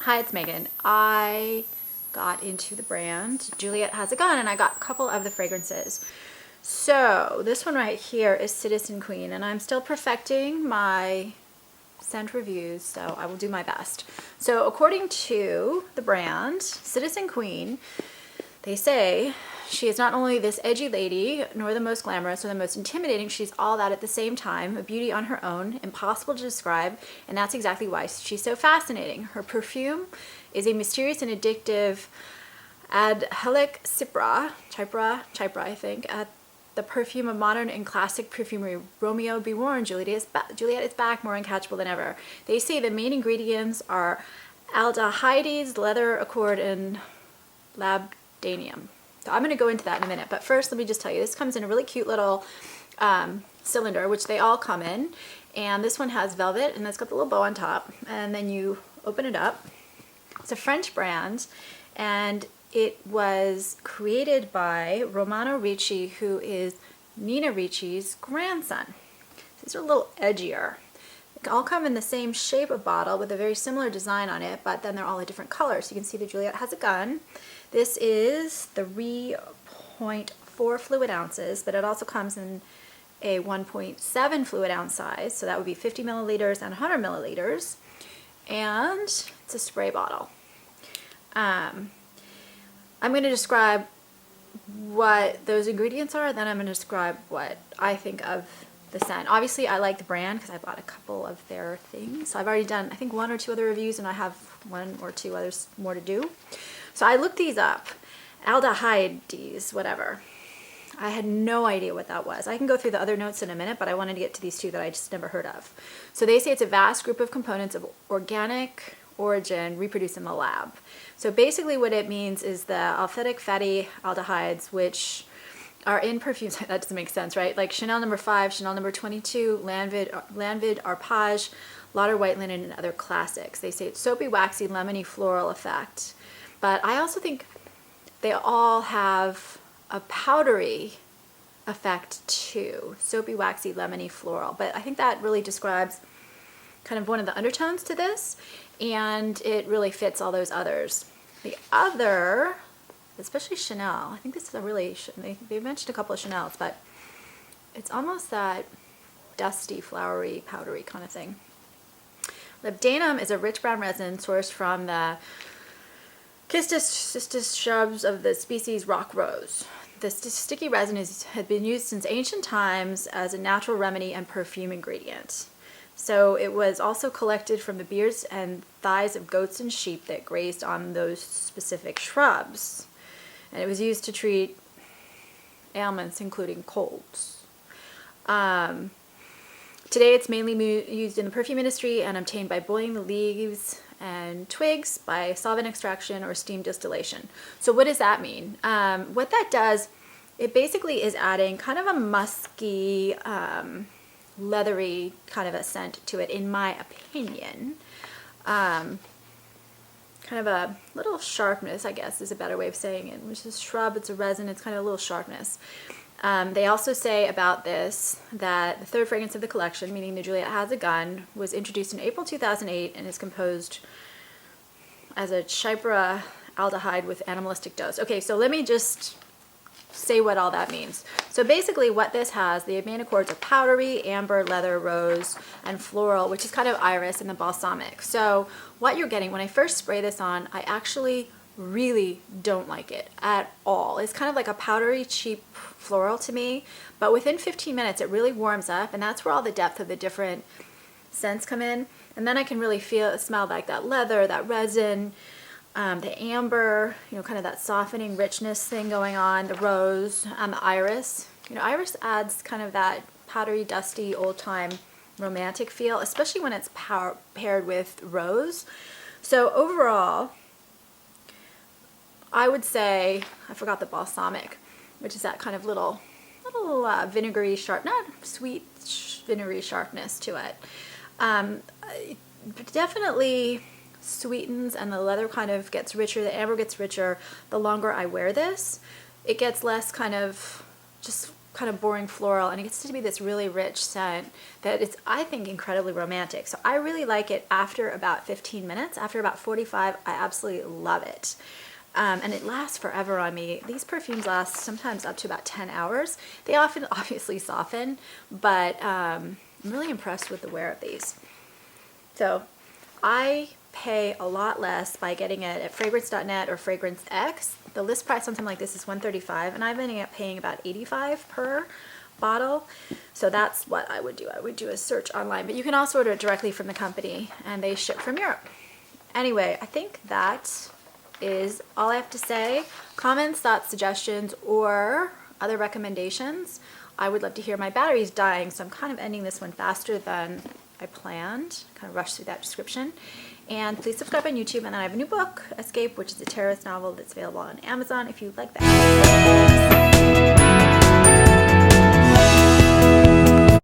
Hi, it's Megan. I got into the brand Juliette Has a Gun, and I got a couple of the fragrances. So this one right here is Citizen Queen, and I'm still perfecting my scent reviews, so I will do my best. So according to the brand Citizen Queen, they say she is not only this edgy lady, nor the most glamorous or the most intimidating, she's all that at the same time, a beauty on her own, impossible to describe, and that's exactly why she's so fascinating. Her perfume is a mysterious and addictive adhelic chypra, I think, the perfume of modern and classic perfumery. Romeo, be warned, Juliette is back, more uncatchable than ever. They say the main ingredients are aldehydes, leather accord, and labdanium. So I'm going to go into that in a minute, but first let me just tell you, this comes in a really cute little cylinder, which they all come in, and this one has velvet, and it's got the little bow on top, and then you open it up. It's a French brand, and it was created by Romano Ricci, who is Nina Ricci's grandson. These are a little edgier. They all come in the same shape of bottle with a very similar design on it, but then they're all a different color. So you can see the Juliette Has a Gun. This is 3.4 fluid ounces, but it also comes in a 1.7 fluid ounce size. So that would be 50 milliliters and 100 milliliters. And it's a spray bottle. I'm going to describe what those ingredients are, then I'm going to describe what I think of the scent. Obviously, I like the brand because I bought a couple of their things. So I've already done, I think, 1 or 2 other reviews, and I have 1 or 2 others more to do. So I looked these up. Aldehydes, whatever. I had no idea what that was. I can go through the other notes in a minute, but I wanted to get to these 2 that I just never heard of. So they say it's a vast group of components of organic origin reproduced in the lab. So basically what it means is the alphatic fatty aldehydes, which are in perfumes. That doesn't make sense, right? Like Chanel No. 5, Chanel No. 22, Lanvin Arpage, Lauder White Linen, and other classics. They say it's soapy, waxy, lemony, floral effect. But I also think they all have a powdery effect too. Soapy, waxy, lemony, floral. But I think that really describes kind of one of the undertones to this, and it really fits all those others. The other, especially Chanel, I think this is a really, they mentioned a couple of Chanels, but it's almost that dusty, flowery, powdery kind of thing. Labdanum is a rich brown resin sourced from the cistus shrubs of the species rock rose. This sticky resin has been used since ancient times as a natural remedy and perfume ingredient. So it was also collected from the beards and thighs of goats and sheep that grazed on those specific shrubs. And it was used to treat ailments, including colds. Today it's mainly used in the perfume industry and obtained by boiling the leaves and twigs by solvent extraction or steam distillation. So what does that mean? What that does, it basically is adding kind of a musky, leathery kind of a scent to it, in my opinion. Kind of a little sharpness, I guess, is a better way of saying it, which is shrub, it's a resin, it's kind of a little sharpness. They also say about this that the 3rd fragrance of the collection, meaning the Juliette Has a Gun, was introduced in April 2008 and is composed as a chypra aldehyde with animalistic dose. Okay, so let me just say what all that means. So basically what this has, the main accords are powdery, amber, leather, rose, and floral, which is kind of iris, and the balsamic. So what you're getting, when I first spray this on, I actually really don't like it at all. It's kind of like a powdery, cheap floral to me, but within 15 minutes it really warms up, and that's where all the depth of the different scents come in. And then I can really smell like that leather, that resin, the amber, you know, kind of that softening richness thing going on, the rose, and the iris. You know, iris adds kind of that powdery, dusty, old-time romantic feel, especially when it's paired with rose. So overall, I would say, I forgot the balsamic, which is that kind of little vinegary sharp, not sweet, vinegary sharpness to it. Definitely sweetens, and the leather kind of gets richer, the amber gets richer the longer I wear this. It gets less kind of just kind of boring floral, and it gets to be this really rich scent that is, I think, incredibly romantic. So I really like it after about 15 minutes. After about 45, I absolutely love it. And it lasts forever on me. These perfumes last sometimes up to about 10 hours. They often obviously soften, but I'm really impressed with the wear of these. So I pay a lot less by getting it at fragrance.net or Fragrance X. The list price on something like this is $135, and I've been paying about $85 per bottle. So that's what I would do. I would do a search online, but you can also order it directly from the company, and they ship from Europe. Anyway, I think that is all I have to say. Comments, thoughts, suggestions, or other recommendations. I would love to hear. My battery's dying, so I'm kind of ending this one faster than I planned. Kind of rushed through that description. And please subscribe on YouTube. And then I have a new book, Escape, which is a terrorist novel that's available on Amazon if you'd like that.